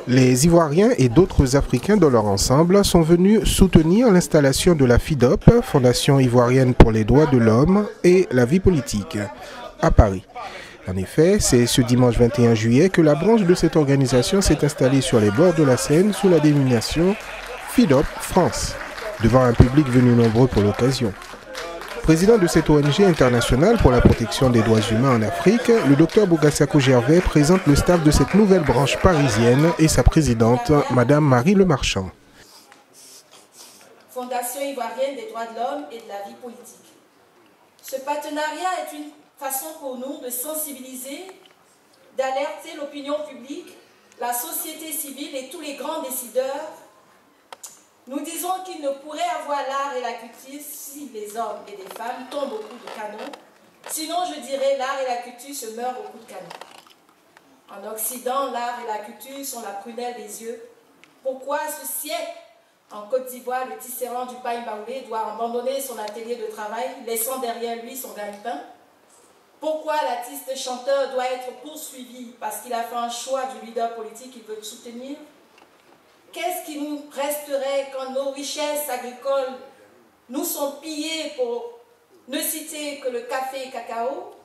Les Ivoiriens et d'autres Africains dans leur ensemble sont venus soutenir l'installation de la FIDOP, Fondation ivoirienne pour les droits de l'homme et la vie politique, à Paris. En effet, c'est ce dimanche 21 juillet que la branche de cette organisation s'est installée sur les bords de la Seine sous la dénomination FIDOP France, devant un public venu nombreux pour l'occasion. Président de cette ONG internationale pour la protection des droits humains en Afrique, le Dr Bogassako Gervais présente le staff de cette nouvelle branche parisienne et sa présidente, Madame Marie Lemarchand. Fondation ivoirienne des droits de l'homme et de la vie politique. Ce partenariat est une façon pour nous de sensibiliser, d'alerter l'opinion publique, la société civile et tous les grands décideurs. Nous disons qu'il ne pourrait avoir l'art et la culture si les hommes et les femmes tombent au coup de canon. Sinon, je dirais, l'art et la culture se meurent au coup de canon. En Occident, l'art et la culture sont la prunelle des yeux. Pourquoi ce siècle, en Côte d'Ivoire, le tisserand du Pagne Baoulé doit abandonner son atelier de travail, laissant derrière lui son gagne-pain? Pourquoi l'artiste chanteur doit être poursuivi parce qu'il a fait un choix du leader politique qu'il veut soutenir? Qu'est-ce qui nous resterait quand nos richesses agricoles nous sont pillées, pour ne citer que le café et cacao,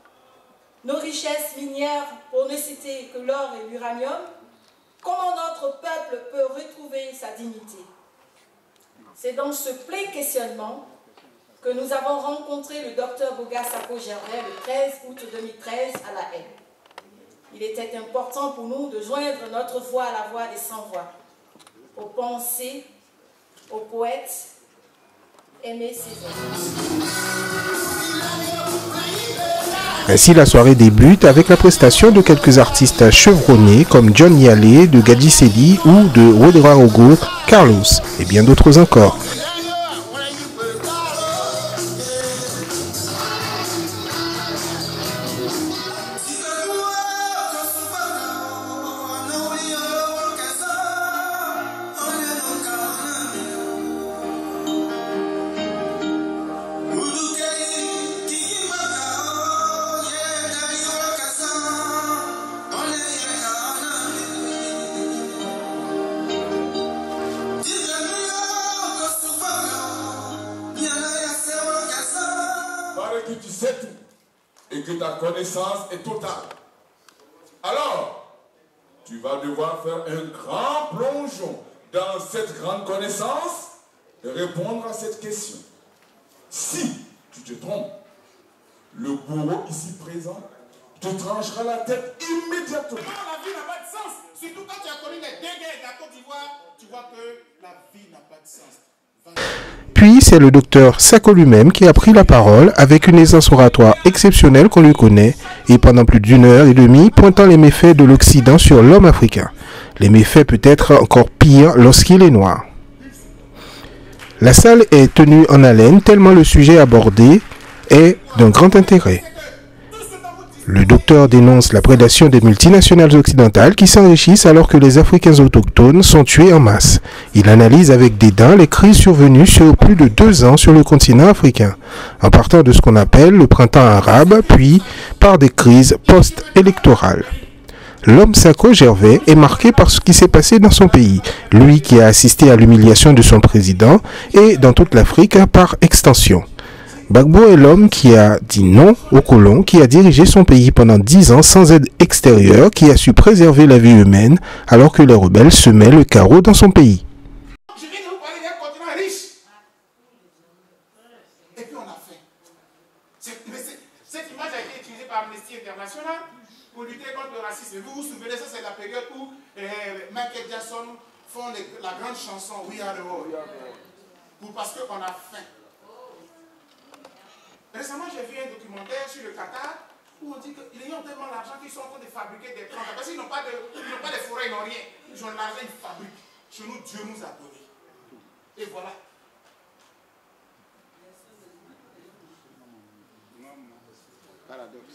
nos richesses minières pour ne citer que l'or et l'uranium? Comment notre peuple peut retrouver sa dignité? C'est dans ce plein questionnement que nous avons rencontré le docteur Bogassako Gervais le 13 août 2013 à La Haye. Il était important pour nous de joindre notre voix à la voix des sans-voix, aux pensées, aux poètes, aimer ses œuvres. Ainsi, la soirée débute avec la prestation de quelques artistes chevronnés comme John Yalé de Gadji Sedi ou de Ouedraogo Carlos et bien d'autres encore. Que tu sais tout et que ta connaissance est totale. Alors, tu vas devoir faire un grand plongeon dans cette grande connaissance et répondre à cette question. Si tu te trompes, le bourreau ici présent te tranchera la tête immédiatement. Non, la vie n'a pas de sens. Surtout quand tu as connu les deux guerres de la Côte d'Ivoire, tu vois que la vie n'a pas de sens. Puis c'est le docteur Sako lui-même qui a pris la parole avec une aisance oratoire exceptionnelle qu'on lui connaît et pendant plus d'une heure et demie pointant les méfaits de l'Occident sur l'homme africain. Les méfaits peut-être encore pires lorsqu'il est noir. La salle est tenue en haleine tellement le sujet abordé est d'un grand intérêt. Le docteur dénonce la prédation des multinationales occidentales qui s'enrichissent alors que les Africains autochtones sont tués en masse. Il analyse avec dédain les crises survenues sur plus de 2 ans sur le continent africain, en partant de ce qu'on appelle le printemps arabe, puis par des crises post-électorales. L'homme Sako Gervais est marqué par ce qui s'est passé dans son pays, lui qui a assisté à l'humiliation de son président et dans toute l'Afrique par extension. Gbagbo est l'homme qui a dit non aux colons, qui a dirigé son pays pendant 10 ans sans aide extérieure, qui a su préserver la vie humaine alors que les rebelles semaient le chaos dans son pays. Je viens de vous parler d'un continent riche. Et puis on a faim. Cette image a été utilisée par Amnesty International pour lutter contre le racisme. Vous vous souvenez, ça c'est la période où Michael Jackson font la grande chanson We Are the World. Parce qu'on a faim. Récemment, j'ai vu un documentaire sur le Qatar où on dit qu'ils ont tellement d'argent qu'ils sont en train de fabriquer des plantes. Parce qu'ils n'ont pas de forêt, ils n'ont rien. Ils ont l'argent, ils fabriquent. Chez nous, Dieu nous a donné. Et voilà.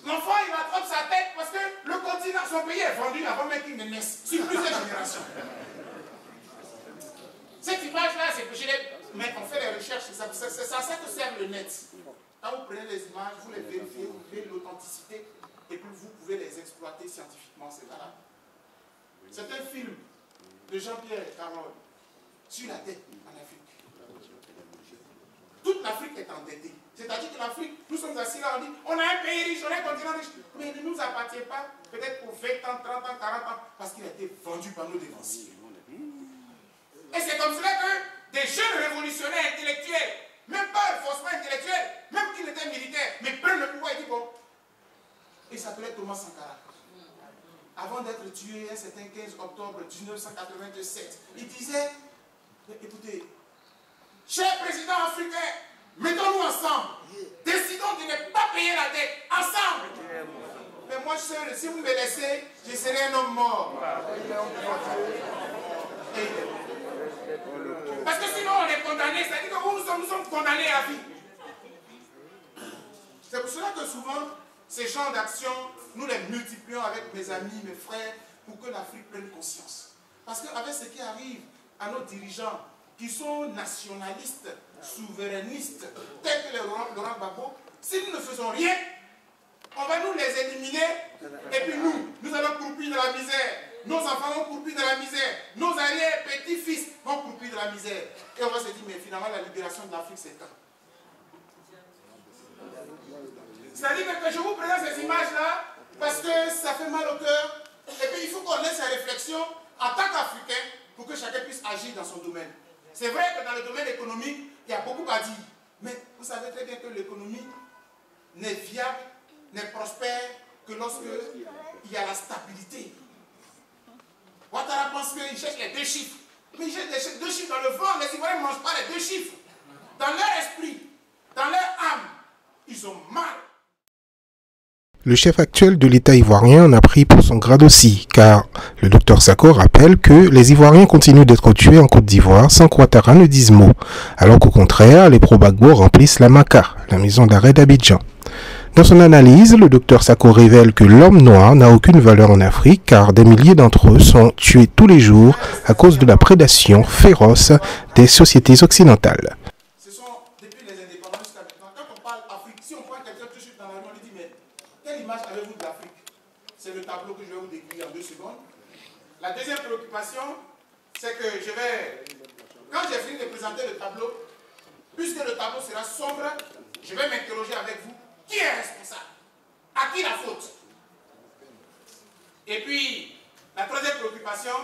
L'enfant, il attrape sa tête parce que le continent, son pays est vendu avant même qu'il ne naisse. Sur plusieurs générations. Cette image-là, c'est que mais on fait des recherches, c'est à ça que sert le net. Quand vous prenez les images, vous les vérifiez, vous verrez l'authenticité et puis vous pouvez les exploiter scientifiquement, c'est valable. C'est un film de Jean-Pierre Carole sur la dette en Afrique. Toute l'Afrique est endettée. C'est-à-dire que l'Afrique, nous sommes assis là, on dit, on a un pays riche, on a un continent riche, mais il ne nous appartient pas, peut-être pour 20 ans, 30 ans, 40 ans, parce qu'il a été vendu par nos dévanciers. Et c'est comme cela que des jeunes révolutionnaires intellectuels, même pas forcément intellectuels, même qu'ils étaient militaires, mais prennent le pouvoir et disent, bon, il s'appelait Thomas Sankara. Avant d'être tué un certain 15 octobre 1987, il disait, écoutez, chers présidents africains, mettons-nous ensemble, décidons de ne pas payer la dette, ensemble. Mais moi seul, si vous me laissez, je serai un homme mort. Parce que sinon on est condamné, c'est-à-dire que nous sommes condamnés à vie. C'est pour cela que souvent, ces genres d'actions, nous les multiplions avec mes amis, mes frères, pour que l'Afrique prenne conscience. Parce qu'avec ce qui arrive à nos dirigeants, qui sont nationalistes, souverainistes, tels que Laurent Gbagbo, si nous ne faisons rien, on va nous les éliminer, et puis nous allons croupir dans la misère. Nos enfants vont croupir dans la misère. Nos arrière-petits-fils vont croupir dans la misère. Et on va se dire, mais finalement, la libération de l'Afrique, c'est quand? C'est-à-dire que je vous présente ces images-là parce que ça fait mal au cœur. Et puis, il faut qu'on ait ces réflexions en tant qu'Africains pour que chacun puisse agir dans son domaine. C'est vrai que dans le domaine économique, il y a beaucoup à dire. Mais vous savez très bien que l'économie n'est viable, n'est prospère que lorsque il y a la stabilité. Ouattara pense qu'il cherche les deux chiffres. Mais il cherche les deux chiffres dans le vent. Les Ivoiriens ne mangent pas les deux chiffres. Dans leur esprit, dans leur âme, ils ont mal. Le chef actuel de l'État ivoirien en a pris pour son grade aussi, car le docteur Sako rappelle que les Ivoiriens continuent d'être tués en Côte d'Ivoire sans qu'Ouattara ne dise mot, alors qu'au contraire, les pro-Gbagbo remplissent la MACA, la maison d'arrêt d'Abidjan. Dans son analyse, le docteur Sako révèle que l'homme noir n'a aucune valeur en Afrique, car des milliers d'entre eux sont tués tous les jours à cause de la prédation féroce des sociétés occidentales. Avez-vous de l'Afrique? C'est le tableau que je vais vous décrire en 2 secondes. La deuxième préoccupation, c'est que quand j'ai fini de présenter le tableau, puisque le tableau sera sombre, je vais m'interroger avec vous, qui est responsable? À qui la faute? Et puis, la troisième préoccupation,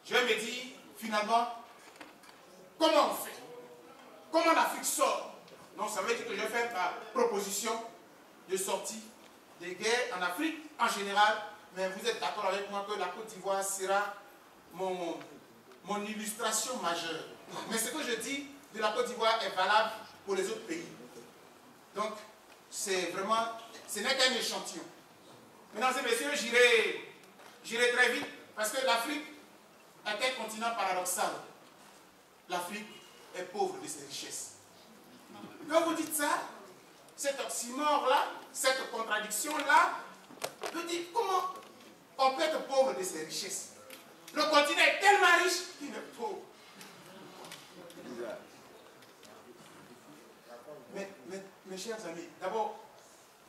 je vais me dire, finalement, comment on fait? Comment l'Afrique sort? Donc ça veut dire que je vais faire ma proposition de sortie des guerres en Afrique en général, mais vous êtes d'accord avec moi que la Côte d'Ivoire sera mon illustration majeure. Mais ce que je dis de la Côte d'Ivoire est valable pour les autres pays. Donc, c'est vraiment, ce n'est qu'un échantillon. Mesdames et messieurs, j'irai très vite, parce que l'Afrique est un continent paradoxal. L'Afrique est pauvre de ses richesses. Quand vous dites ça, cet oxymore-là, cette contradiction-là, je dis comment on peut être pauvre de ses richesses. Le continent est tellement riche qu'il est pauvre. Mes chers amis, d'abord,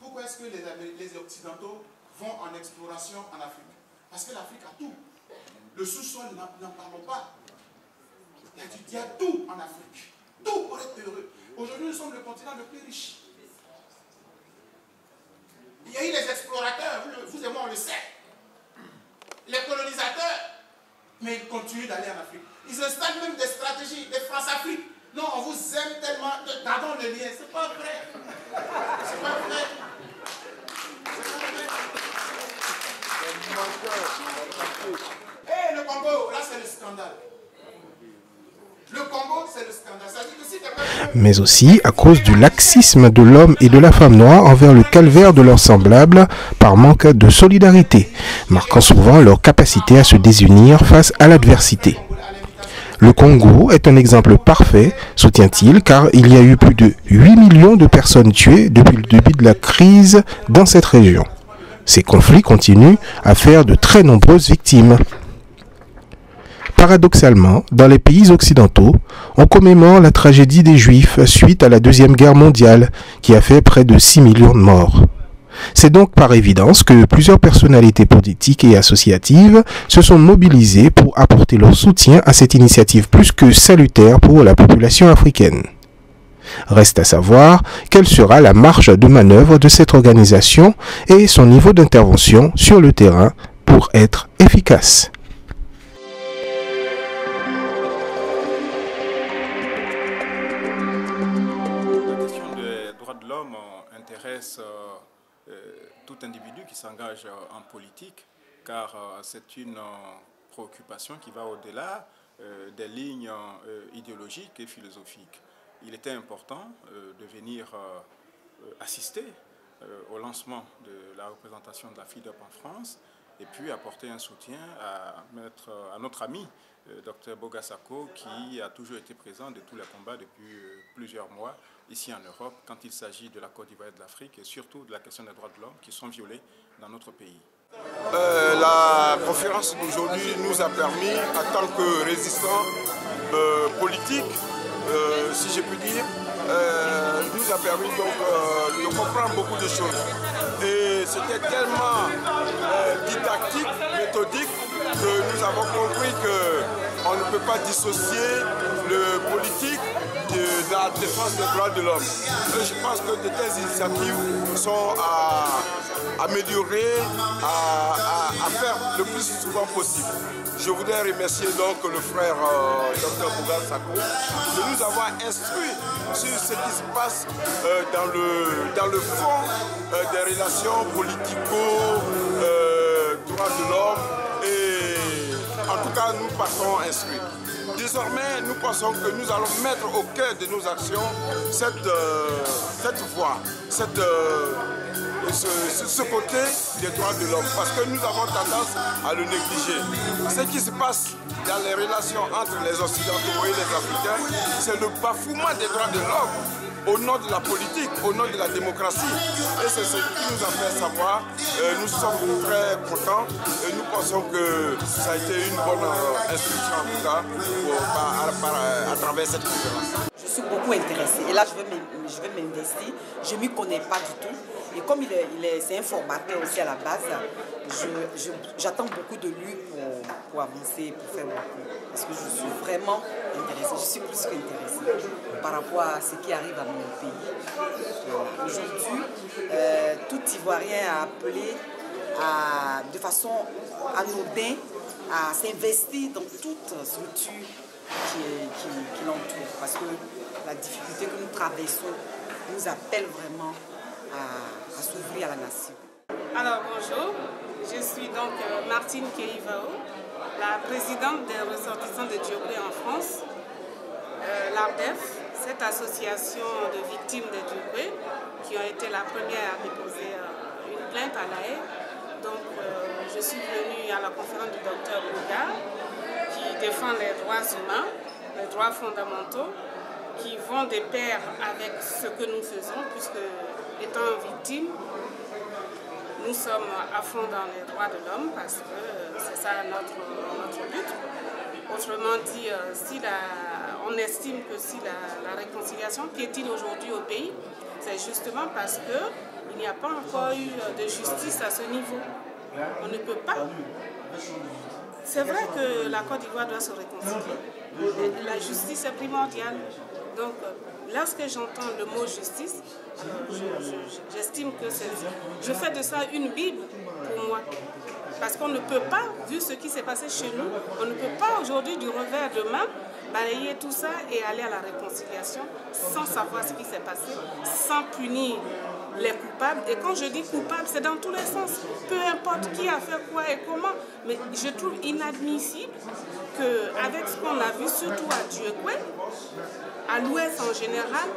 pourquoi est-ce que les Occidentaux vont en exploration en Afrique? Parce que l'Afrique a tout. Le sous-sol, n'en parlons pas. Il y a tout en Afrique. Tout pour être heureux. Aujourd'hui, nous sommes le continent le plus riche. Il y a eu les explorateurs, vous et moi on le sait, les colonisateurs, mais ils continuent d'aller en Afrique. Ils installent même des stratégies, des France-Afrique. Non, on vous aime tellement, gardons le lien, c'est pas vrai. C'est pas vrai. Et le Congo, là c'est le scandale. Le Congo, c'est le scandale. Ça dit que si mais aussi à cause du laxisme de l'homme et de la femme noire envers le calvaire de leurs semblables par manque de solidarité, marquant souvent leur capacité à se désunir face à l'adversité. Le Congo est un exemple parfait, soutient-il, car il y a eu plus de 8 millions de personnes tuées depuis le début de la crise dans cette région. Ces conflits continuent à faire de très nombreuses victimes. Paradoxalement, dans les pays occidentaux, on commémore la tragédie des Juifs suite à la Deuxième Guerre mondiale, qui a fait près de 6 millions de morts. C'est donc par évidence que plusieurs personnalités politiques et associatives se sont mobilisées pour apporter leur soutien à cette initiative plus que salutaire pour la population africaine. Reste à savoir quelle sera la marge de manœuvre de cette organisation et son niveau d'intervention sur le terrain pour être efficace. Intéresse tout individu qui s'engage en politique, car c'est une préoccupation qui va au-delà des lignes idéologiques et philosophiques. Il était important de venir assister au lancement de la représentation de la FIDOP en France et puis apporter un soutien à notre ami Dr Boga Sako, qui a toujours été présent de tous les combats depuis plusieurs mois ici en Europe quand il s'agit de la Côte d'Ivoire et de l'Afrique et surtout de la question des droits de l'homme qui sont violés dans notre pays. La conférence d'aujourd'hui nous a permis, en tant que résistants politiques, si je puis dire, nous a permis donc de comprendre beaucoup de choses. Et c'était tellement didactique, méthodique, que nous avons compris qu'on ne peut pas dissocier le politique de la défense des droits de l'homme. Je pense que de telles initiatives sont à améliorer, à faire le plus souvent possible. Je voudrais remercier donc le frère Dr Boga Sako de nous avoir instruits sur ce qui se passe dans le fond des relations politico, droits de l'homme, et en tout cas nous passons instruits. Désormais, nous pensons que nous allons mettre au cœur de nos actions cette voie, ce côté des droits de l'homme, parce que nous avons tendance à le négliger. Ce qui se passe dans les relations entre les Occidentaux et les Africains, c'est le bafouement des droits de l'homme au nom de la politique, au nom de la démocratie. Et c'est ce qui nous a fait savoir. Nous sommes très contents et nous pensons que ça a été une bonne instruction en tout cas à travers cette conférence. Je suis beaucoup intéressée et là je vais m'investir. Je ne m'y connais pas du tout. Et comme c'est un formateur aussi à la base, j'attends beaucoup de lui pour avancer, pour faire beaucoup. Parce que je suis vraiment intéressée, je suis plus qu'intéressée par rapport à ce qui arrive à mon pays. Aujourd'hui, tout Ivoirien a appelé de façon anodine à s'investir dans toute structure qui l'entoure. Parce que la difficulté que nous traversons nous appelle vraiment à s'ouvrir à la nation. Alors bonjour, je suis donc Martine Keivao, la présidente des ressortissants de Dioblé en France. L'ARDEF, cette association de victimes de Dioblé, qui ont été la première à déposer une plainte à La Haye. Donc je suis venue à la conférence du docteur Boga, qui défend les droits humains, les droits fondamentaux, qui vont de pair avec ce que nous faisons, puisque étant victimes, nous sommes à fond dans les droits de l'homme parce que c'est ça notre but. Autrement dit, on estime que si la réconciliation piétine aujourd'hui au pays, c'est justement parce qu'il n'y a pas encore eu de justice à ce niveau. On ne peut pas. C'est vrai que la Côte d'Ivoire doit se réconcilier. La justice est primordiale. Donc, lorsque j'entends le mot justice, j'estime que je fais de ça une Bible pour moi. Parce qu'on ne peut pas, vu ce qui s'est passé chez nous, on ne peut pas aujourd'hui du revers de main balayer tout ça et aller à la réconciliation sans savoir ce qui s'est passé, sans punir les coupables. Et quand je dis coupable, c'est dans tous les sens. Peu importe qui a fait quoi et comment. Mais je trouve inadmissible qu'avec ce qu'on a vu, surtout à Dieukwe, à l'Ouest en général,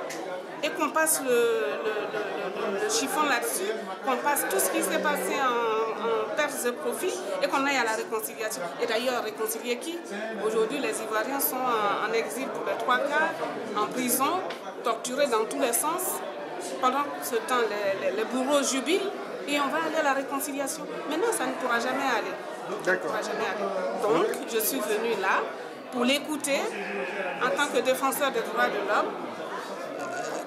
et qu'on passe le chiffon là-dessus, qu'on passe tout ce qui s'est passé en perte de profit et qu'on aille à la réconciliation. Et d'ailleurs, réconcilier qui? Aujourd'hui, les Ivoiriens sont en exil pour les 3 quarts, en prison, torturés dans tous les sens. Pendant ce temps, les bourreaux jubilent et on va aller à la réconciliation. Maintenant, ça ne pourra jamais aller. D'accord. Donc, je suis venue là pour l'écouter en tant que défenseur des droits de l'homme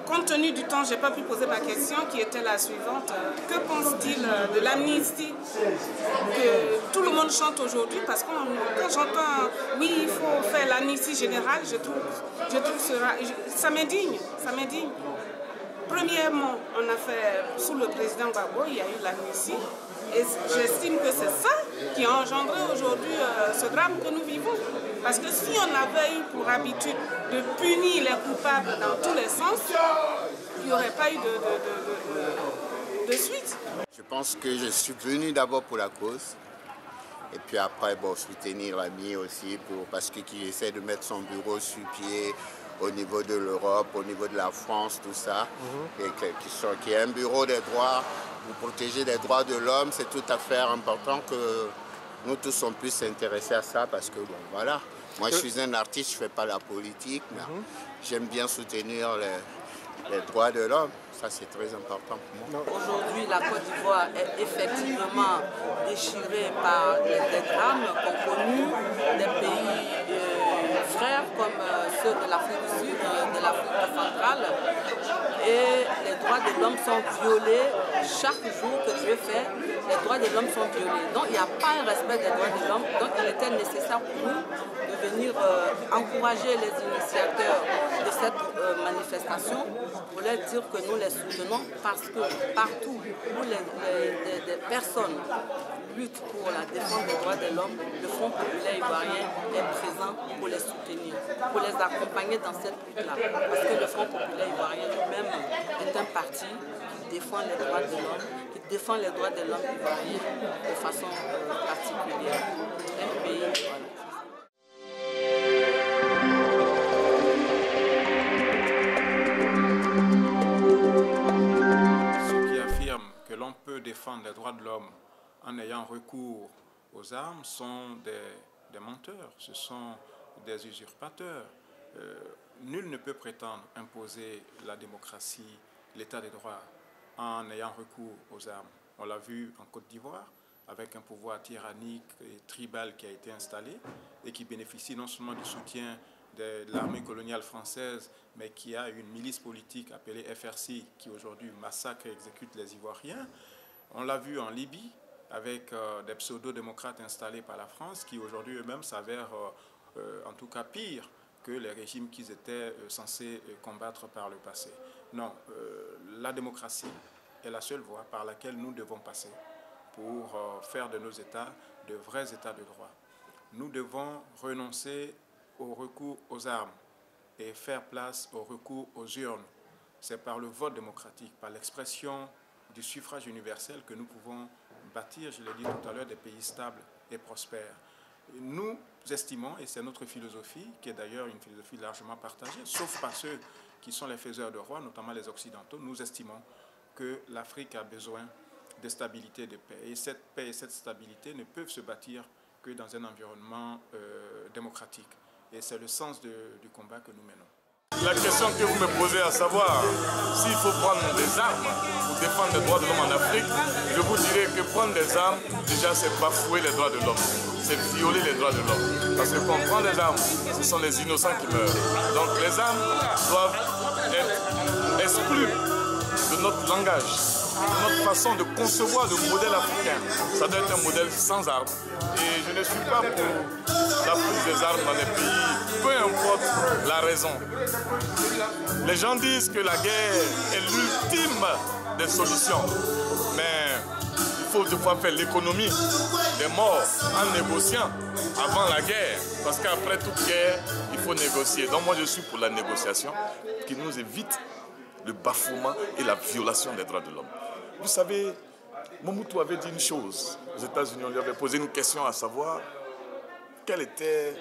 compte tenu du temps, je n'ai pas pu poser ma question qui était la suivante. Que pense-t-il de l'amnistie que tout le monde chante aujourd'hui? Parce que quand j'entends, oui, il faut faire l'amnistie générale, je trouve ça m'indigne, ça m'indigne. Premièrement, on a fait, sous le président Gbagbo, il y a eu l'amnistie. Et j'estime que c'est ça qui a engendré aujourd'hui ce drame que nous vivons. Parce que si on avait eu pour habitude de punir les coupables dans tous les sens, il n'y aurait pas eu de suite. Je pense que je suis venu d'abord pour la cause. Et puis après, bon, soutenir l'ami aussi, parce qu'il essaie de mettre son bureau sur pied au niveau de l'Europe, au niveau de la France, tout ça. Et qu'il y ait un bureau des droits pour protéger les droits de l'homme, c'est tout à fait important que nous tous on puisse s'intéresser à ça parce que, bon, voilà. Moi, je suis un artiste, je ne fais pas la politique, mais j'aime bien soutenir les droits de l'homme. Ça, c'est très important pour moi. Aujourd'hui, la Côte d'Ivoire est effectivement déchirée par des drames qu'ont connus des pays frères comme ceux de l'Afrique du Sud, de l'Afrique centrale. Et les droits de l'homme sont violés chaque jour que Dieu fait. Les droits de l'homme sont violés. Donc, il n'y a pas un respect des droits de l'homme. Donc, il était nécessaire pour nous de venir encourager les initiateurs de cette manifestation pour leur dire que nous les soutenons parce que partout où des personnes luttent pour la défense des droits de l'homme, le Front populaire ivoirien est présent pour les soutenir, pour les accompagner dans cette lutte-là. Parce que le Front populaire ivoirien lui-même est un parti qui défend les droits de l'homme, qui défend les droits de l'homme ivoirien de façon particulière. Un pays, voilà. L'on peut défendre les droits de l'homme en ayant recours aux armes sont des menteurs, ce sont des usurpateurs. Nul ne peut prétendre imposer la démocratie, l'état des droits en ayant recours aux armes. On l'a vu en Côte d'Ivoire avec un pouvoir tyrannique et tribal qui a été installé et qui bénéficie non seulement du soutien de l'armée coloniale française, mais qui a une milice politique appelée FRC qui aujourd'hui massacre et exécute les Ivoiriens. On l'a vu en Libye avec des pseudo-démocrates installés par la France qui aujourd'hui eux-mêmes s'avèrent en tout cas pires que les régimes qu'ils étaient censés combattre par le passé. Non, la démocratie est la seule voie par laquelle nous devons passer pour faire de nos États de vrais États de droit. Nous devons renoncer au recours aux armes et faire place au recours aux urnes. C'est par le vote démocratique, par l'expression du suffrage universel que nous pouvons bâtir, je l'ai dit tout à l'heure, des pays stables et prospères. Nous estimons, et c'est notre philosophie, qui est d'ailleurs une philosophie largement partagée, sauf par ceux qui sont les faiseurs de roi, notamment les Occidentaux, nous estimons que l'Afrique a besoin de stabilité et de paix. Et cette paix et cette stabilité ne peuvent se bâtir que dans un environnement démocratique. Et c'est le sens du combat que nous menons. La question que vous me posez, à savoir s'il faut prendre des armes pour défendre les droits de l'homme en Afrique, je vous dirais que prendre des armes, déjà c'est bafouer les droits de l'homme, c'est violer les droits de l'homme. Parce que quand on prend des armes, ce sont les innocents qui meurent. Donc les armes doivent être exclues de notre langage, de notre façon de concevoir le modèle africain. Ça doit être un modèle sans armes. Et je ne suis pas pour la prise des armes dans les pays, peu importe la raison. Les gens disent que la guerre est l'ultime des solutions. Mais il faut devoir faire l'économie des morts en négociant avant la guerre. Parce qu'après toute guerre, il faut négocier. Donc moi je suis pour la négociation qui nous évite le bafouement et la violation des droits de l'homme. Vous savez, Mobutu avait dit une chose aux États-Unis, on lui avait posé une question à savoir quelle était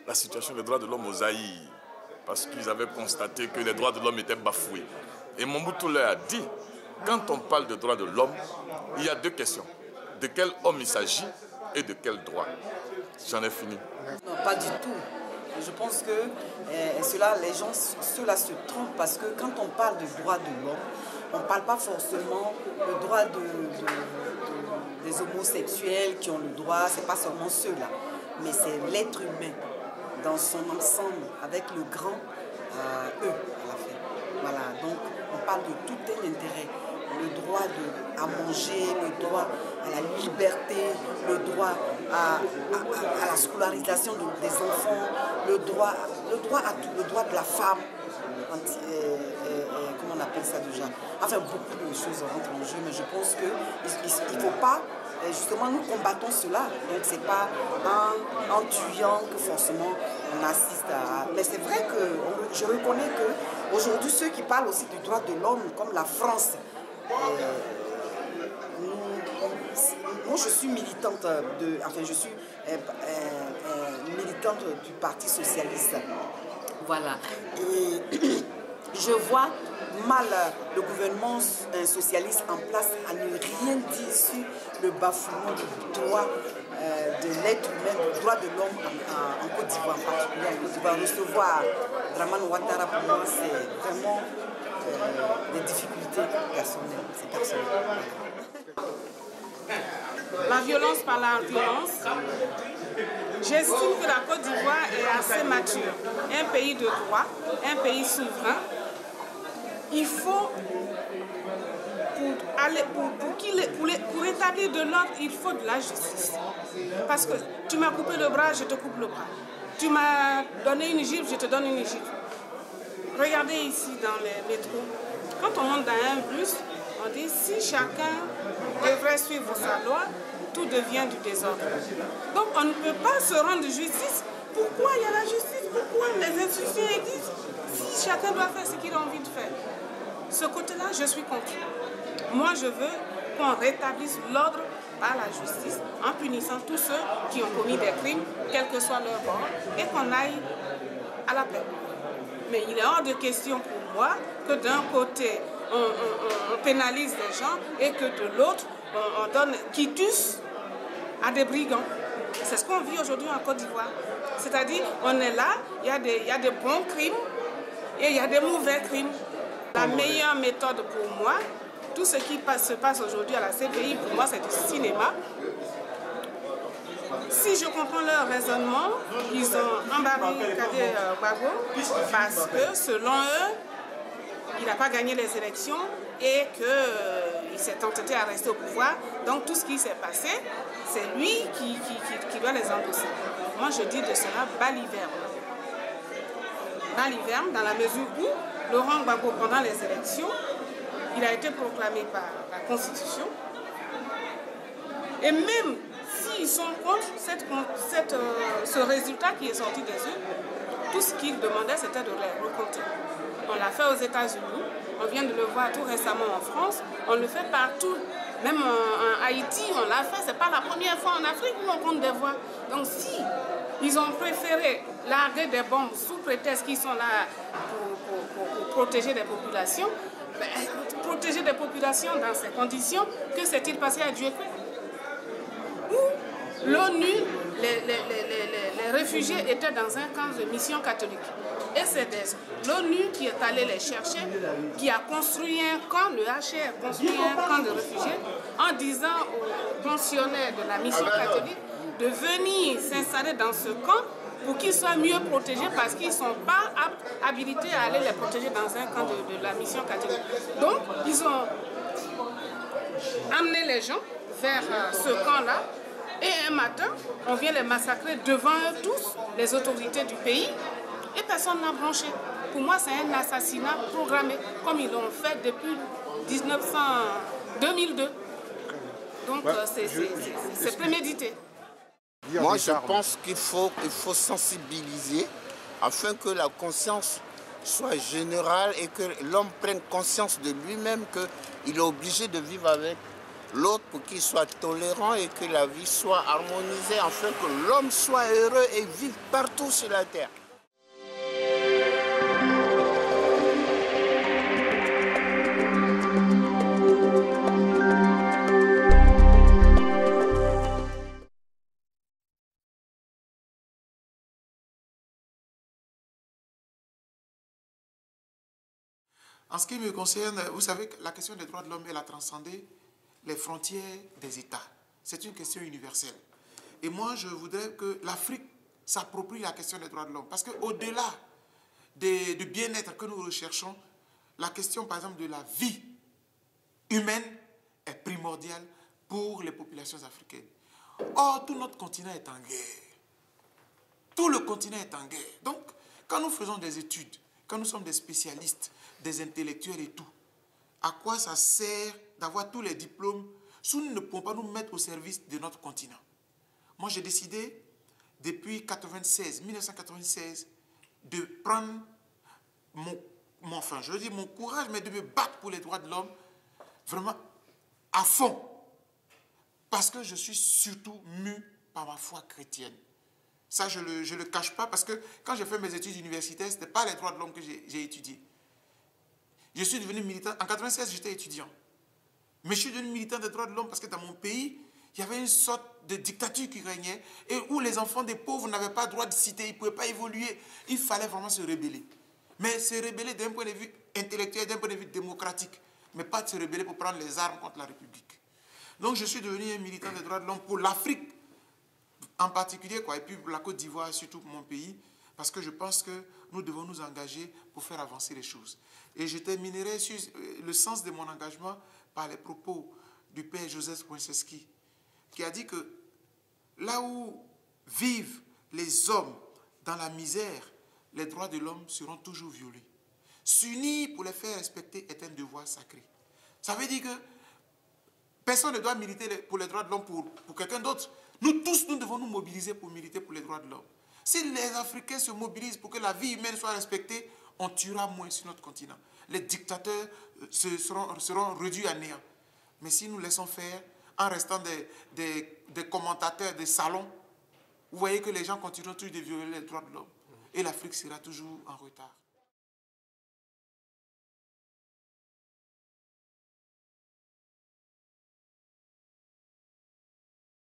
la situation des droits de l'homme au Zaïre, parce qu'ils avaient constaté que les droits de l'homme étaient bafoués. Et Mobutu leur a dit, quand on parle de droits de l'homme, il y a deux questions. De quel homme il s'agit et de quel droit. J'en ai fini. Non, pas du tout. Je pense que les gens cela se trompent parce que quand on parle de droits de l'homme, on ne parle pas forcément le droit des homosexuels qui ont le droit, ce n'est pas seulement ceux-là, mais c'est l'être humain dans son ensemble, avec le grand E à la fin. Voilà, donc on parle de tout un intérêt. Le droit à manger, le droit à la liberté, le droit à la scolarisation des enfants, le droit à tout, le droit de la femme, comment on appelle ça déjà? Enfin, beaucoup de choses rentrent en jeu, mais je pense qu'il ne faut pas, justement, nous combattons cela. Donc, ce n'est pas en tuant que forcément on assiste à... Mais c'est vrai que je reconnais qu'aujourd'hui, ceux qui parlent aussi du droit de l'homme, comme la France, moi je suis militante militante du Parti socialiste. Voilà. Et je vois mal le gouvernement socialiste en place à ne rien dire sur le bafouement du droit de l'être humain, du droit de l'homme en Côte d'Ivoire, en particulier en Côte d'Ivoire. Recevoir Dramane Ouattara, pour moi, c'est vraiment des difficultés personnelles. C'est personnel. La violence par la violence. J'estime que la Côte d'Ivoire est assez mature. Un pays de droit, un pays souverain. Il faut, pour établir de l'ordre, il faut de la justice. Parce que tu m'as coupé le bras, je te coupe le bras. Tu m'as donné une gifle, je te donne une gifle. Regardez ici dans les métros. Quand on monte dans un bus, on dit si chacun devrait suivre sa loi, tout devient du désordre. Donc on ne peut pas se rendre justice. Pourquoi il y a la justice? Pourquoi les institutions existent? Si chacun doit faire ce qu'il a envie de faire. Ce côté-là, je suis contre. Moi, je veux qu'on rétablisse l'ordre par la justice en punissant tous ceux qui ont commis des crimes, quel que soit leur bord, et qu'on aille à la paix. Mais il est hors de question pour moi que d'un côté, on pénalise les gens et que de l'autre, on donne quitus à des brigands. C'est ce qu'on vit aujourd'hui en Côte d'Ivoire. C'est-à-dire, on est là, il y a des bons crimes et il y a des mauvais crimes. La meilleure méthode pour moi, tout ce qui se passe aujourd'hui à la CPI, pour moi, c'est du cinéma. Si je comprends leur raisonnement, ils ont embarqué Kadé Gbagbo parce que, selon eux, il n'a pas gagné les élections et qu'il s'est entêté à rester au pouvoir. Donc tout ce qui s'est passé, c'est lui qui doit les endosser. Moi, je dis de cela baliverne. Baliverne, dans la mesure où Laurent Gbagbo, pendant les élections, il a été proclamé par la Constitution. Et même s'ils sont contre ce résultat qui est sorti des urnes, tout ce qu'ils demandaient, c'était de les recompter. On l'a fait aux États-Unis, on vient de le voir tout récemment en France, on le fait partout. Même en Haïti, on l'a fait, ce n'est pas la première fois en Afrique où on compte des voix. Donc si ils ont préféré larguer des bombes sous prétexte qu'ils sont là pour protéger les populations, protéger des populations dans ces conditions, que s'est-il passé à Dieu? Où l'ONU, les réfugiés étaient dans un camp de mission catholique. Et c'est l'ONU qui est allé les chercher, qui a construit un camp, le HR a construit un camp de réfugiés, en disant aux pensionnaires de la mission catholique de venir s'installer dans ce camp pour qu'ils soient mieux protégés parce qu'ils ne sont pas habilités à aller les protéger dans un camp de la mission catholique. Donc, ils ont amené les gens vers ce camp-là et un matin, on vient les massacrer devant eux tous, les autorités du pays, et personne n'a branché. Pour moi, c'est un assassinat programmé, comme ils l'ont fait depuis 2002. Donc, c'est prémédité. Moi, je pense qu'il faut sensibiliser afin que la conscience soit générale et que l'homme prenne conscience de lui-même qu'il est obligé de vivre avec l'autre pour qu'il soit tolérant et que la vie soit harmonisée afin que l'homme soit heureux et vive partout sur la terre. En ce qui me concerne, vous savez que la question des droits de l'homme, elle a transcendé les frontières des États. C'est une question universelle. Et moi, je voudrais que l'Afrique s'approprie la question des droits de l'homme. Parce qu'au-delà du bien-être que nous recherchons, la question, par exemple, de la vie humaine est primordiale pour les populations africaines. Or, tout notre continent est en guerre. Tout le continent est en guerre. Donc, quand nous faisons des études, quand nous sommes des spécialistes, des intellectuels et tout, à quoi ça sert d'avoir tous les diplômes si nous ne pouvons pas nous mettre au service de notre continent? Moi, j'ai décidé, depuis 1996, de prendre mon courage, mais de me battre pour les droits de l'homme, vraiment à fond. Parce que je suis surtout mu par ma foi chrétienne. Ça, je ne le cache pas, parce que quand j'ai fait mes études universitaires, ce n'était pas les droits de l'homme que j'ai étudiés. Je suis devenu militant. En 1996, j'étais étudiant. Mais je suis devenu militant des droits de l'homme parce que dans mon pays, il y avait une sorte de dictature qui régnait et où les enfants des pauvres n'avaient pas droit de citer, ils ne pouvaient pas évoluer. Il fallait vraiment se rebeller. Mais se rebeller d'un point de vue intellectuel, d'un point de vue démocratique, mais pas de se rebeller pour prendre les armes contre la République. Donc je suis devenu un militant des droits de l'homme pour l'Afrique en particulier, quoi, et puis pour la Côte d'Ivoire, surtout pour mon pays, parce que je pense que nous devons nous engager pour faire avancer les choses. Et je terminerai sur le sens de mon engagement par les propos du père Joseph Wojciechowski, qui a dit que là où vivent les hommes dans la misère, les droits de l'homme seront toujours violés. S'unir pour les faire respecter est un devoir sacré. Ça veut dire que personne ne doit militer pour les droits de l'homme pour quelqu'un d'autre. Nous tous, nous devons nous mobiliser pour militer pour les droits de l'homme. Si les Africains se mobilisent pour que la vie humaine soit respectée, on tuera moins sur notre continent. Les dictateurs seront réduits à néant. Mais si nous laissons faire, en restant des commentateurs des salons, vous voyez que les gens continueront toujours de violer les droits de l'homme. Et l'Afrique sera toujours en retard.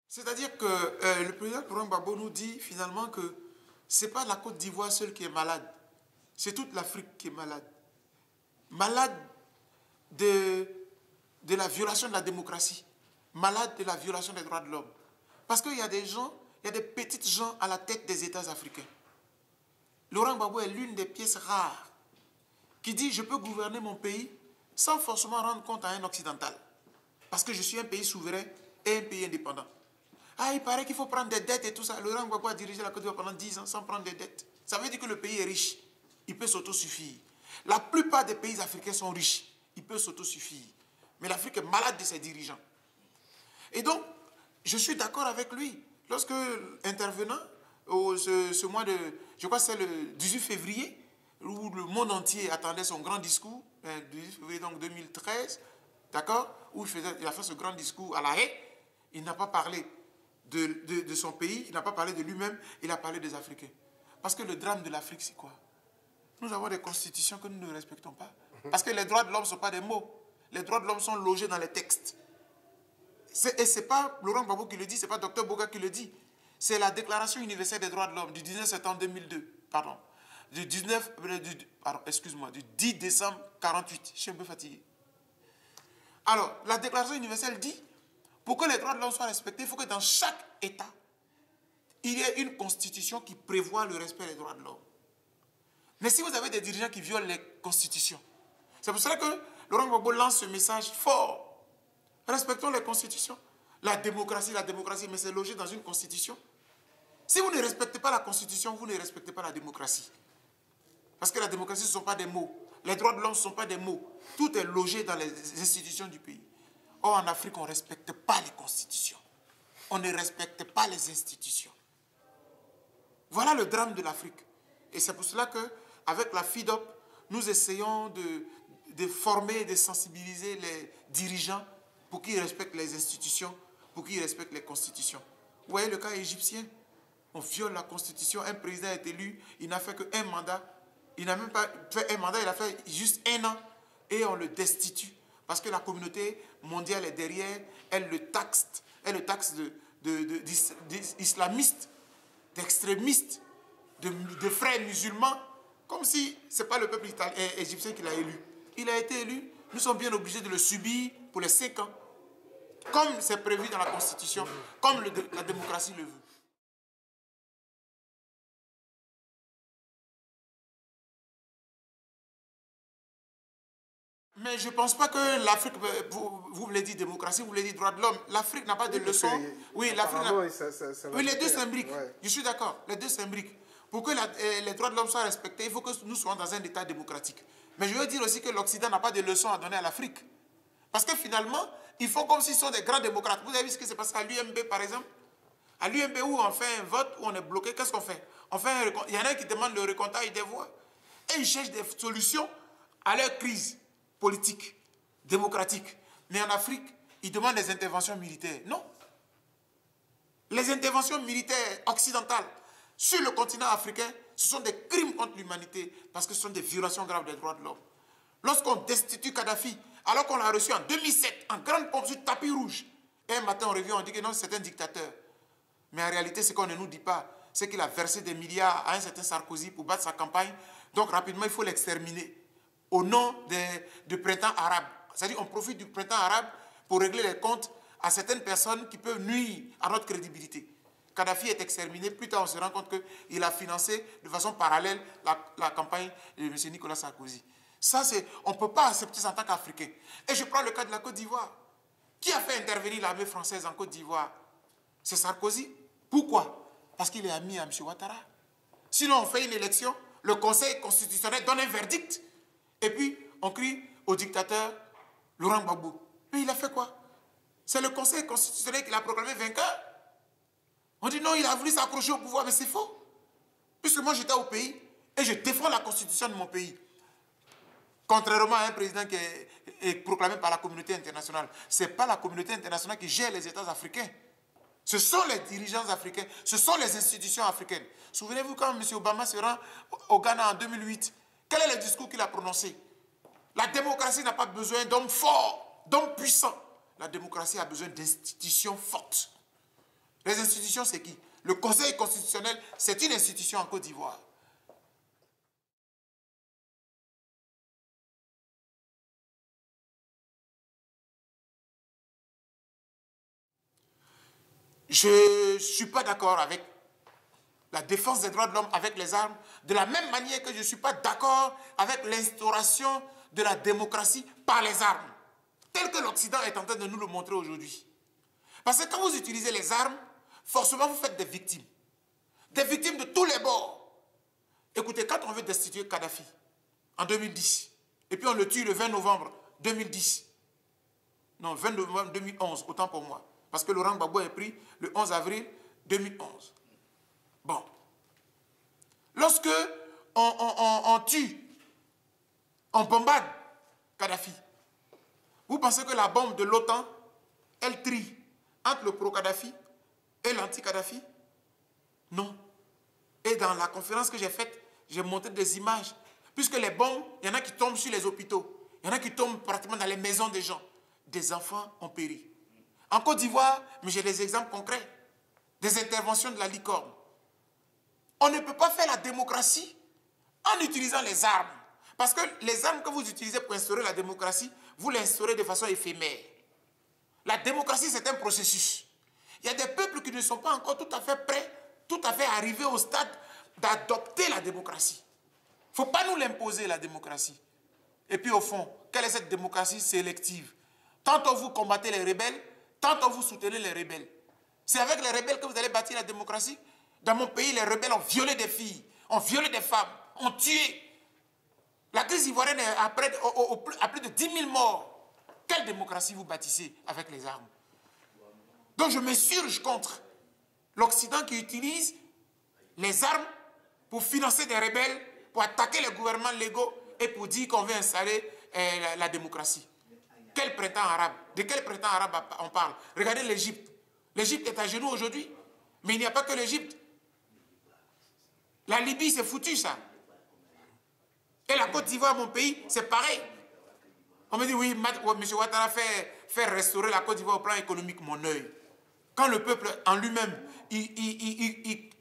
C'est-à-dire que le président Laurent Gbagbo nous dit finalement que ce n'est pas la Côte d'Ivoire seule qui est malade. C'est toute l'Afrique qui est malade. Malade de la violation de la démocratie. Malade de la violation des droits de l'homme. Parce qu'il y a des gens, il y a des petites gens à la tête des États africains. Laurent Gbagbo est l'une des pièces rares qui dit « Je peux gouverner mon pays sans forcément rendre compte à un occidental. Parce que je suis un pays souverain et un pays indépendant. » Ah, il paraît qu'il faut prendre des dettes et tout ça. Laurent Gbagbo a dirigé la Côte d'Ivoire pendant 10 ans sans prendre des dettes. Ça veut dire que le pays est riche. Il peut s'autosuffire. La plupart des pays africains sont riches. Ils peuvent s'autosuffire. Mais l'Afrique est malade de ses dirigeants. Et donc, je suis d'accord avec lui. Lorsque, intervenant, ce mois de, je crois que c'est le 18 février, où le monde entier attendait son grand discours, le 18 février donc 2013, d'accord, où il a fait ce grand discours à La Haye, il n'a pas parlé de son pays, il n'a pas parlé de lui-même, il a parlé des Africains. Parce que le drame de l'Afrique, c'est quoi? Nous avons des constitutions que nous ne respectons pas. Parce que les droits de l'homme ne sont pas des mots. Les droits de l'homme sont logés dans les textes. Et ce n'est pas Laurent Gbagbo qui le dit, ce n'est pas Dr Boga qui le dit. C'est la Déclaration universelle des droits de l'homme du 19 septembre 2002. Pardon. Du 10 décembre 48. Je suis un peu fatigué. Alors, la Déclaration universelle dit, pour que les droits de l'homme soient respectés, il faut que dans chaque État, il y ait une constitution qui prévoit le respect des droits de l'homme. Mais si vous avez des dirigeants qui violent les constitutions, c'est pour cela que Laurent Gbagbo lance ce message fort. Respectons les constitutions. La démocratie, mais c'est logé dans une constitution. Si vous ne respectez pas la constitution, vous ne respectez pas la démocratie. Parce que la démocratie, ce ne sont pas des mots. Les droits de l'homme, ce ne sont pas des mots. Tout est logé dans les institutions du pays. Or, en Afrique, on ne respecte pas les constitutions. On ne respecte pas les institutions. Voilà le drame de l'Afrique. Et c'est pour cela qu'avec la FIDOP, nous essayons de former et de sensibiliser les dirigeants pour qu'ils respectent les institutions, pour qu'ils respectent les constitutions. Vous voyez le cas égyptien? On viole la constitution, un président est élu, il n'a fait qu'un mandat. Il n'a même pas fait un mandat, il a fait juste 1 an et on le destitue. Parce que la communauté mondiale est derrière, elle le taxe d'islamistes, d'extrémistes, de frères musulmans, comme si ce n'est pas le peuple égyptien qui l'a élu. Il a été élu, nous sommes bien obligés de le subir pour les 5 ans, comme c'est prévu dans la Constitution, comme la démocratie le veut. Mais je ne pense pas que l'Afrique, vous voulez dire démocratie, vous voulez dire droit de l'homme. L'Afrique n'a pas de leçon. Oui, l'Afrique oui, les deux s'imbriquent. Ouais. Je suis d'accord, les deux s'imbriquent. Pour que les droits de l'homme soient respectés, il faut que nous soyons dans un état démocratique. Mais je veux dire aussi que l'Occident n'a pas de leçons à donner à l'Afrique. Parce que finalement, ils font comme s'ils sont des grands démocrates. Vous avez vu ce qui s'est passé à l'UMB, par exemple? À l'UMB, où on fait un vote, où on est bloqué, qu'est-ce qu'on fait? Il y en a qui demandent le recomptage des voix. Et ils cherchent des solutions à leur crise politique, démocratique. Mais en Afrique, ils demandent des interventions militaires. Non. Les interventions militaires occidentales sur le continent africain, ce sont des crimes contre l'humanité parce que ce sont des violations graves des droits de l'homme. Lorsqu'on destitue Kadhafi, alors qu'on l'a reçu en 2007, en grande pompe sur tapis rouge, et un matin on revient, on dit que non, c'est un dictateur. Mais en réalité, ce qu'on ne nous dit pas, c'est qu'il a versé des milliards à un certain Sarkozy pour battre sa campagne. Donc rapidement, il faut l'exterminer au nom du printemps arabe. C'est-à-dire qu'on profite du printemps arabe pour régler les comptes à certaines personnes qui peuvent nuire à notre crédibilité. Kadhafi est exterminé. Plus tard, on se rend compte qu'il a financé de façon parallèle la campagne de M. Nicolas Sarkozy. Ça, on ne peut pas accepter ça en tant qu'Africain. Et je prends le cas de la Côte d'Ivoire. Qui a fait intervenir l'armée française en Côte d'Ivoire? C'est Sarkozy. Pourquoi? Parce qu'il est ami à M. Ouattara. Sinon, on fait une élection, le Conseil constitutionnel donne un verdict, et puis on crie au dictateur Laurent Gbagbo. Mais il a fait quoi? C'est le Conseil constitutionnel qui l'a proclamé vainqueur. On dit non, il a voulu s'accrocher au pouvoir, mais c'est faux. Puisque moi j'étais au pays et je défends la constitution de mon pays. Contrairement à un président qui est proclamé par la communauté internationale. Ce n'est pas la communauté internationale qui gère les États africains. Ce sont les dirigeants africains, ce sont les institutions africaines. Souvenez-vous quand M. Obama se rend au Ghana en 2008, quel est le discours qu'il a prononcé? La démocratie n'a pas besoin d'hommes forts, d'hommes puissants. La démocratie a besoin d'institutions fortes. Les institutions, c'est qui? Le Conseil constitutionnel, c'est une institution en Côte d'Ivoire. Je ne suis pas d'accord avec la défense des droits de l'homme avec les armes, de la même manière que je ne suis pas d'accord avec l'instauration de la démocratie par les armes, tel que l'Occident est en train de nous le montrer aujourd'hui. Parce que quand vous utilisez les armes, forcément vous faites des victimes de tous les bords. Écoutez, quand on veut destituer Kadhafi en 2010, et puis on le tue le 20 novembre 2010, non, 20 novembre 2011, autant pour moi, parce que Laurent Gbagbo est pris le 11 avril 2011. Bon. Lorsque on tue, on bombarde Kadhafi, vous pensez que la bombe de l'OTAN, elle trie entre le pro-Kadhafi et l'anti-Kadhafi? Non. Et dans la conférence que j'ai faite, j'ai montré des images. Puisque les bombes, il y en a qui tombent sur les hôpitaux, il y en a qui tombent pratiquement dans les maisons des gens. Des enfants ont péri. En Côte d'Ivoire, mais j'ai des exemples concrets, des interventions de la licorne. On ne peut pas faire la démocratie en utilisant les armes. Parce que les armes que vous utilisez pour instaurer la démocratie, vous l'instaurez de façon éphémère. La démocratie, c'est un processus. Il y a des peuples qui ne sont pas encore tout à fait prêts, tout à fait arrivés au stade d'adopter la démocratie. Il ne faut pas nous l'imposer, la démocratie. Et puis au fond, quelle est cette démocratie sélective? Tantôt vous combattez les rebelles, tantôt vous soutenez les rebelles. C'est avec les rebelles que vous allez bâtir la démocratie? Dans mon pays, les rebelles ont violé des filles, ont violé des femmes, ont tué. La crise ivoirienne est à plus de 10 000 morts. Quelle démocratie vous bâtissez avec les armes? Donc je m'insurge contre l'Occident qui utilise les armes pour financer des rebelles, pour attaquer les gouvernements légaux et pour dire qu'on veut installer la démocratie. Quel printemps arabe? De quel printemps arabe on parle? Regardez l'Égypte. L'Égypte est à genoux aujourd'hui. Mais il n'y a pas que l'Égypte. La Libye, c'est foutu ça. Et la Côte d'Ivoire, mon pays, c'est pareil. On me dit, oui, M. Ouattara fait restaurer la Côte d'Ivoire au plan économique, mon œil. Quand le peuple en lui-même, il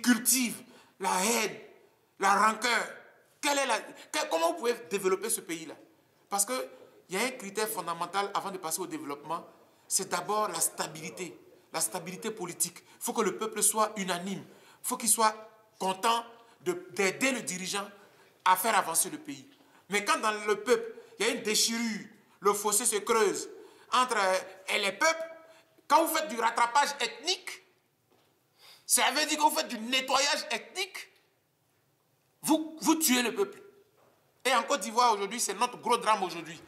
cultive la haine, la rancœur, comment vous pouvez développer ce pays-là? Parce qu'il y a un critère fondamental avant de passer au développement, c'est d'abord la stabilité politique. Il faut que le peuple soit unanime. Il faut qu'il soit content d'aider le dirigeant à faire avancer le pays. Mais quand dans le peuple, y a une déchirure, le fossé se creuse entre les peuples, quand vous faites du rattrapage ethnique, ça veut dire que vous faites du nettoyage ethnique, vous tuez le peuple. Et en Côte d'Ivoire aujourd'hui, c'est notre gros drame aujourd'hui.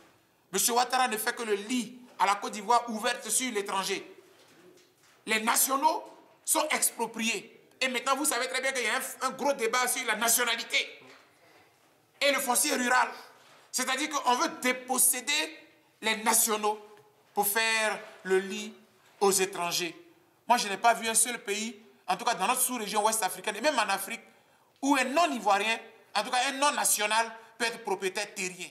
M. Ouattara ne fait que le lit à la Côte d'Ivoire ouverte sur l'étranger. Les nationaux sont expropriés. Et maintenant, vous savez très bien qu'il y a un gros débat sur la nationalité et le foncier rural. C'est-à-dire qu'on veut déposséder les nationaux pour faire le lit aux étrangers. Moi, je n'ai pas vu un seul pays, en tout cas dans notre sous-région ouest africaine, et même en Afrique, où un non-ivoirien, en tout cas un non-national, peut être propriétaire terrien.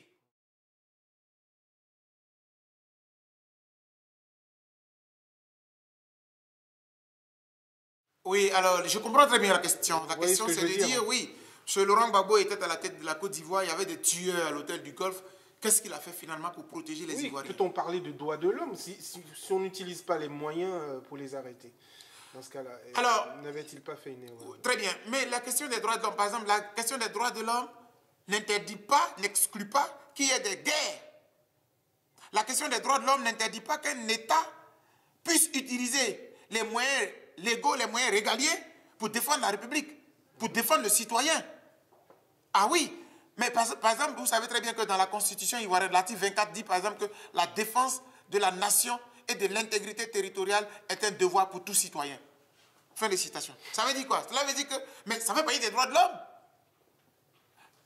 Oui, alors, je comprends très bien la question. La question, c'est de dire, oui, M. Laurent Gbagbo était à la tête de la Côte d'Ivoire, il y avait des tueurs à l'hôtel du Golfe. Qu'est-ce qu'il a fait finalement pour protéger les Ivoiriens? Peut-on parler de droits de l'homme si on n'utilise pas les moyens pour les arrêter? Dans ce cas-là, n'avait-il pas fait une erreur? Très bien, mais la question des droits de l'homme, par exemple, la question des droits de l'homme n'interdit pas, n'exclut pas qu'il y ait des guerres. La question des droits de l'homme n'interdit pas qu'un État puisse utiliser les moyens légaux, les moyens régaliers pour défendre la République, pour défendre le citoyen. Ah oui, mais par exemple, vous savez très bien que dans la Constitution ivoirienne, l'article 24 dit par exemple que la défense de la nation et de l'intégrité territoriale est un devoir pour tout citoyen. Fin de citation. Ça veut dire quoi? Cela veut dire que, mais ça fait partie des droits de l'homme.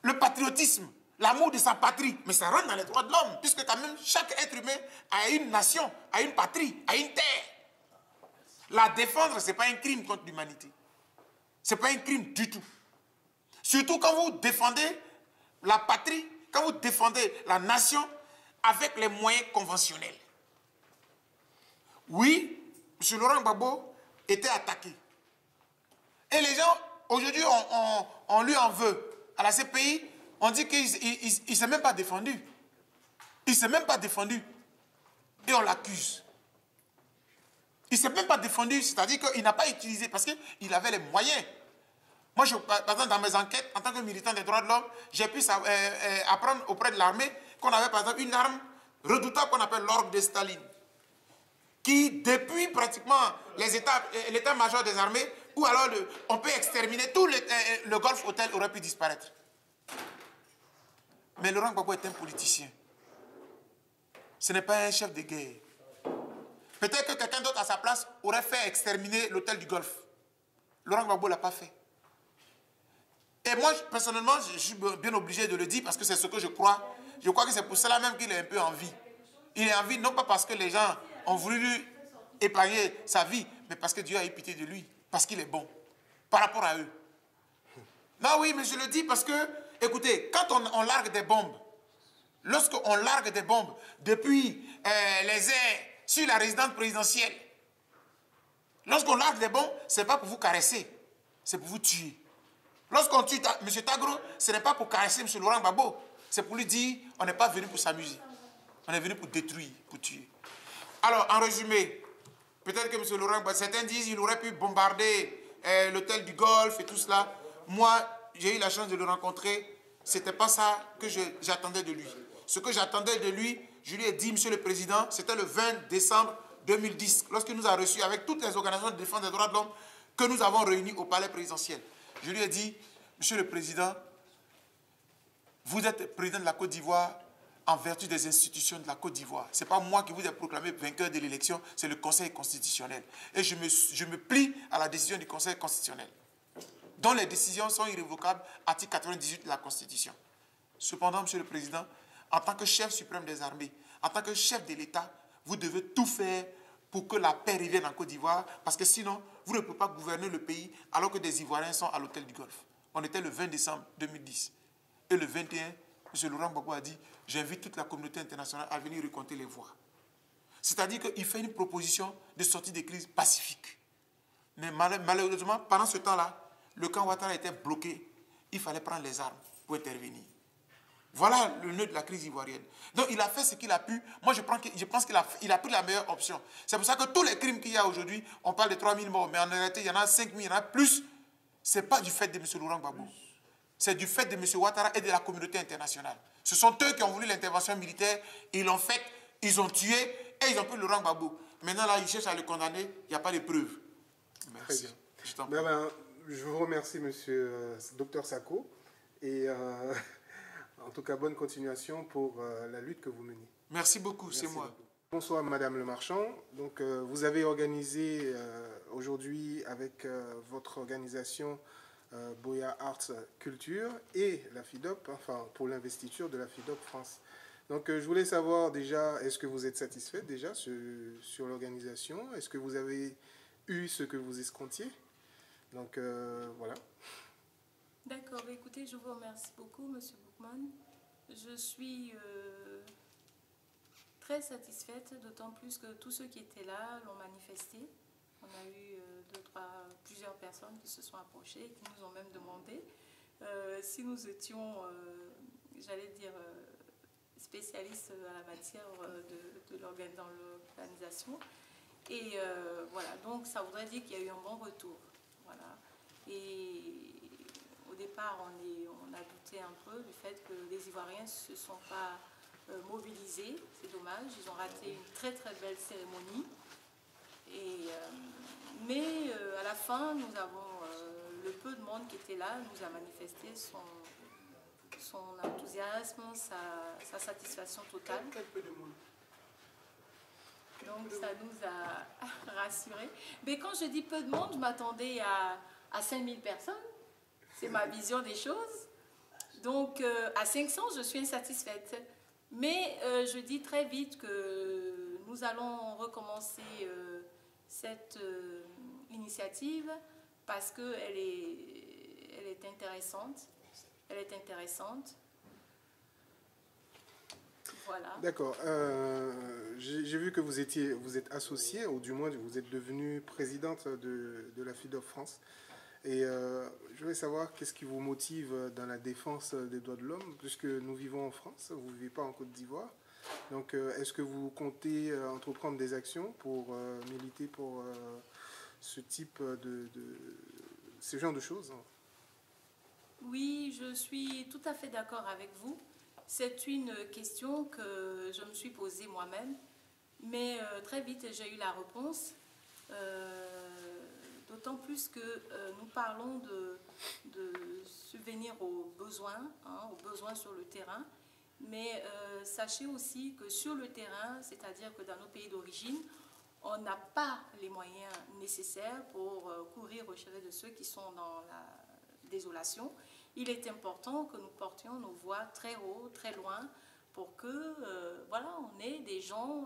Le patriotisme, l'amour de sa patrie, mais ça rentre dans les droits de l'homme, puisque quand même chaque être humain a une nation, a une patrie, a une terre. La défendre, ce n'est pas un crime contre l'humanité. Ce n'est pas un crime du tout. Surtout quand vous défendez la patrie, quand vous défendez la nation avec les moyens conventionnels. Oui, M. Laurent Gbagbo était attaqué. Et les gens, aujourd'hui, on lui en veut. À la CPI, on dit qu'il ne s'est même pas défendu. Il ne s'est même pas défendu. Et on l'accuse. Il ne s'est même pas défendu, c'est-à-dire qu'il n'a pas utilisé, parce qu'il avait les moyens. Moi, par exemple, dans mes enquêtes, en tant que militant des droits de l'homme, j'ai pu apprendre auprès de l'armée qu'on avait, par exemple, une arme redoutable qu'on appelle l'orgue de Staline, qui, depuis pratiquement l'état-major des armées, ou alors on peut exterminer tout le Golf Hotel aurait pu disparaître. Mais Laurent Gbagbo est un politicien. Ce n'est pas un chef de guerre. Peut-être que quelqu'un d'autre à sa place aurait fait exterminer l'hôtel du Golfe. Laurent Gbagbo ne l'a pas fait. Et moi, personnellement, je suis bien obligé de le dire parce que c'est ce que je crois. Je crois que c'est pour cela même qu'il est un peu en vie. Il est en vie non pas parce que les gens ont voulu lui épargner sa vie, mais parce que Dieu a eu pitié de lui, parce qu'il est bon, par rapport à eux. Non, oui, mais je le dis parce que, écoutez, quand on largue des bombes, lorsqu'on largue des bombes depuis les airs sur la résidence présidentielle, lorsqu'on largue des bombes, ce n'est pas pour vous caresser, c'est pour vous tuer. Lorsqu'on tue M. Tagro, ce n'est pas pour caresser M. Laurent Gbagbo, c'est pour lui dire, on n'est pas venu pour s'amuser. On est venu pour détruire, pour tuer. Alors, en résumé, peut-être que M. Laurent Gbagbo, certains disent qu'il aurait pu bombarder l'hôtel du Golfe et tout cela. Moi, j'ai eu la chance de le rencontrer. Ce n'était pas ça que j'attendais de lui. Ce que j'attendais de lui, je lui ai dit, Monsieur le Président, c'était le 20 décembre 2010, lorsqu'il nous a reçus avec toutes les organisations de défense des droits de l'homme que nous avons réunies au palais présidentiel. Je lui ai dit, Monsieur le Président, vous êtes président de la Côte d'Ivoire en vertu des institutions de la Côte d'Ivoire. Ce n'est pas moi qui vous ai proclamé vainqueur de l'élection, c'est le Conseil constitutionnel. Et je me plie à la décision du Conseil constitutionnel, dont les décisions sont irrévocables, article 98 de la Constitution. Cependant, Monsieur le Président, en tant que chef suprême des armées, en tant que chef de l'État, vous devez tout faire pour que la paix revienne en Côte d'Ivoire, parce que sinon, vous ne pouvez pas gouverner le pays alors que des Ivoiriens sont à l'hôtel du Golfe. On était le 20 décembre 2010. Et le 21, M. Laurent Gbagbo a dit, j'invite toute la communauté internationale à venir recompter les voix. C'est-à-dire qu'il fait une proposition de sortie de crise pacifique. Mais malheureusement, pendant ce temps-là, le camp Ouattara était bloqué. Il fallait prendre les armes pour intervenir. Voilà le nœud de la crise ivoirienne. Donc il a fait ce qu'il a pu. Moi je pense qu'il a pris la meilleure option. C'est pour ça que tous les crimes qu'il y a aujourd'hui, on parle de 3000 morts, mais en réalité il y en a 5000, il y en a plus. Ce n'est pas du fait de M. Laurent Gbagbo. c'est du fait de M. Ouattara et de la communauté internationale. Ce sont eux qui ont voulu l'intervention militaire, ils l'ont faite, ils ont tué et ils ont pris Laurent Gbagbo. Maintenant, là, ils cherchent à le condamner, il n'y a pas de preuves. Merci. Je vous remercie, monsieur Dr Sako, et en tout cas, bonne continuation pour la lutte que vous menez. Merci beaucoup, c'est moi. Bonsoir, Madame Le Marchand. Donc, vous avez organisé aujourd'hui avec votre organisation Boya Arts Culture et la FIDOP, enfin pour l'investiture de la FIDOP France. Donc je voulais savoir déjà, est-ce que vous êtes satisfaite déjà sur l'organisation? Est-ce que vous avez eu ce que vous escomptiez? Donc voilà. D'accord, écoutez, je vous remercie beaucoup, Monsieur Boukman. Je suis très satisfaite, d'autant plus que tous ceux qui étaient là l'ont manifesté. On a eu plusieurs personnes qui se sont approchées, qui nous ont même demandé si nous étions, j'allais dire, spécialistes à la matière dans l'organisation. Et voilà, donc ça voudrait dire qu'il y a eu un bon retour. Voilà. Et au départ, on a douté un peu du fait que les Ivoiriens ne se sont pas mobilisés. C'est dommage, ils ont raté une très très belle cérémonie. Mais à la fin, nous avons le peu de monde qui était là nous a manifesté son enthousiasme, sa satisfaction totale. Quel peu de monde? Donc ça nous a rassurés. Mais quand je dis peu de monde, je m'attendais à 5000 personnes. C'est ma vision des choses. Donc à 500, je suis insatisfaite. Mais je dis très vite que nous allons recommencer cette initiative parce qu'elle est intéressante. Elle est intéressante. Voilà. D'accord. J'ai vu que vous êtes associée, ou du moins vous êtes devenue présidente de la FIDOP France. Et je voulais savoir qu'est-ce qui vous motive dans la défense des droits de l'homme, puisque nous vivons en France, vous ne vivez pas en Côte d'Ivoire. Donc, est-ce que vous comptez entreprendre des actions pour militer pour ce type ce genre de choses? Oui, je suis tout à fait d'accord avec vous. C'est une question que je me suis posée moi-même, mais très vite j'ai eu la réponse. D'autant plus que nous parlons de subvenir aux besoins sur le terrain. Mais sachez aussi que sur le terrain, c'est-à-dire que dans nos pays d'origine, on n'a pas les moyens nécessaires pour courir au chevet de ceux qui sont dans la désolation. Il est important que nous portions nos voix très haut, très loin, pour que voilà, on ait des gens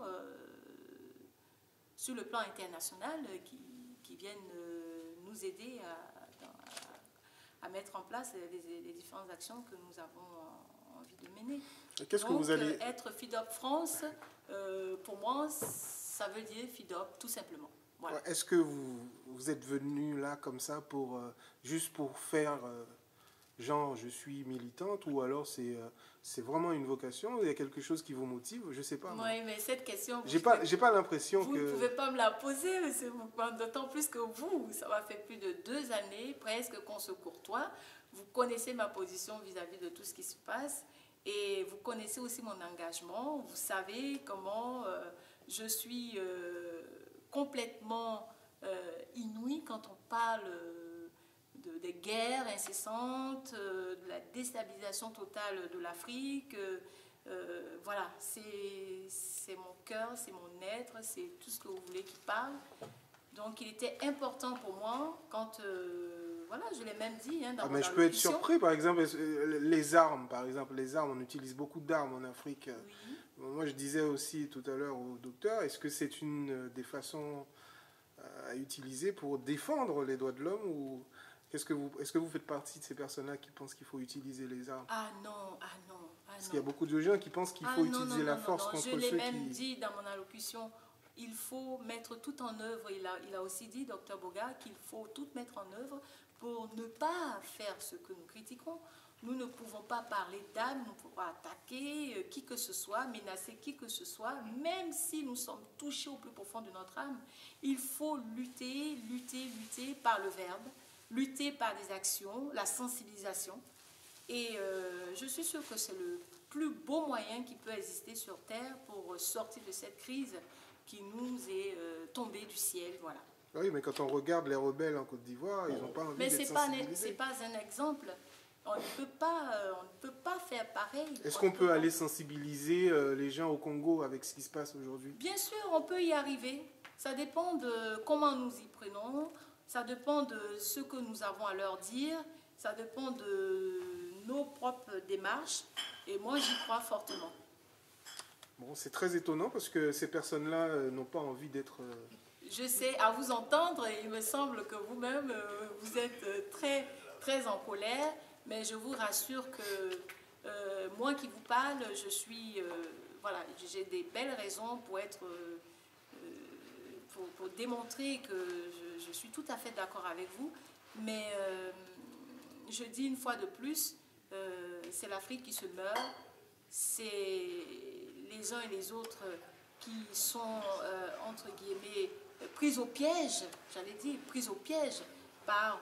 sur le plan international qui viennent nous aider à mettre en place les différentes actions que nous avons envie de mener. Qu'est-ce que vous allez... être FIDOP France, pour moi, ça veut dire FIDOP, tout simplement. Voilà. Est-ce que vous êtes venu là comme ça juste pour faire... genre je suis militante, ou alors c'est vraiment une vocation, il y a quelque chose qui vous motive, je ne sais pas. Oui, mais cette question... J'ai pas l'impression que... Vous ne pouvez pas me la poser, monsieur Boukman, d'autant plus que vous, ça va faire plus de 2 années, presque qu'on se courtoie. Vous connaissez ma position vis-à-vis de tout ce qui se passe, et vous connaissez aussi mon engagement. Vous savez comment je suis complètement inouïe quand on parle... des guerres incessantes, de la déstabilisation totale de l'Afrique. Voilà, c'est mon cœur, c'est mon être, c'est tout ce que vous voulez qui parle. Donc il était important pour moi quand, voilà, je l'ai même dit dans mon mais je peux être surpris, par exemple, les armes, on utilise beaucoup d'armes en Afrique. Oui. Moi je disais aussi tout à l'heure au docteur, est-ce que c'est une des façons à utiliser pour défendre les droits de l'homme, ou... Est-ce que vous faites partie de ces personnes-là qui pensent qu'il faut utiliser les armes? Ah non. Parce qu'il y a beaucoup de gens qui pensent qu'il faut utiliser la force contre ceux qui... Je l'ai même dit dans mon allocution, il faut mettre tout en œuvre. Il a aussi dit, Dr Boga, qu'il faut tout mettre en œuvre pour ne pas faire ce que nous critiquons. Nous ne pouvons pas parler d'âme, nous ne pouvons pas attaquer qui que ce soit, menacer qui que ce soit, même si nous sommes touchés au plus profond de notre âme. Il faut lutter par le verbe, lutter par des actions, la sensibilisation. Et je suis sûre que c'est le plus beau moyen qui peut exister sur Terre pour sortir de cette crise qui nous est tombée du ciel. Voilà. Oui, mais quand on regarde les rebelles en Côte d'Ivoire, ils n'ont pas envie d'être sensibilisés. Mais ce n'est pas un exemple. On ne peut pas faire pareil. Est-ce qu'on peut aller sensibiliser les gens au Congo avec ce qui se passe aujourd'hui? Bien sûr, on peut y arriver. Ça dépend de comment nous y prenons, ça dépend de ce que nous avons à leur dire, ça dépend de nos propres démarches. Et moi, j'y crois fortement. Bon, c'est très étonnant parce que ces personnes-là n'ont pas envie d'être... Je sais, à vous entendre, il me semble que vous-même, vous êtes très, très en colère. Mais je vous rassure que moi qui vous parle, je suis, voilà, j'ai des belles raisons pour être, pour démontrer que je suis tout à fait d'accord avec vous. Mais je dis une fois de plus, c'est l'Afrique qui se meurt, c'est les uns et les autres qui sont, entre guillemets, pris au piège, j'allais dire, pris au piège par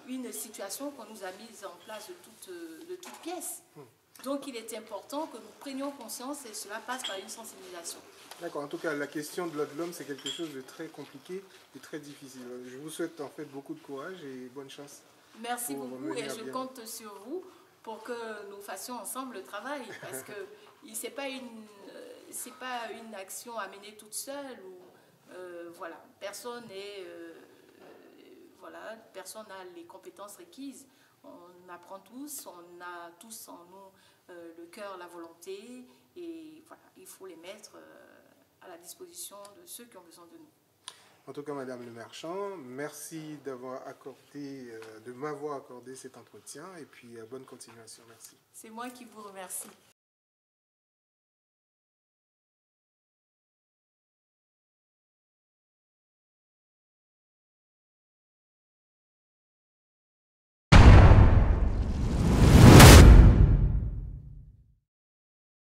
une situation qu'on nous a mise en place de toutes pièces. Donc il est important que nous prenions conscience et cela passe par une sensibilisation. D'accord, en tout cas la question de droits de l'homme c'est quelque chose de très compliqué et très difficile. Je vous souhaite en fait beaucoup de courage et bonne chance. Merci beaucoup et je compte sur vous pour que nous fassions ensemble le travail parce que c'est pas une action à mener toute seule ou voilà, personne n'est... Voilà, personne n'a les compétences requises. On apprend tous, on a tous en nous le cœur, la volonté, et voilà, il faut les mettre à la disposition de ceux qui ont besoin de nous. En tout cas, Madame Le Marchand, merci de m'avoir accordé cet entretien, et puis bonne continuation. Merci. C'est moi qui vous remercie.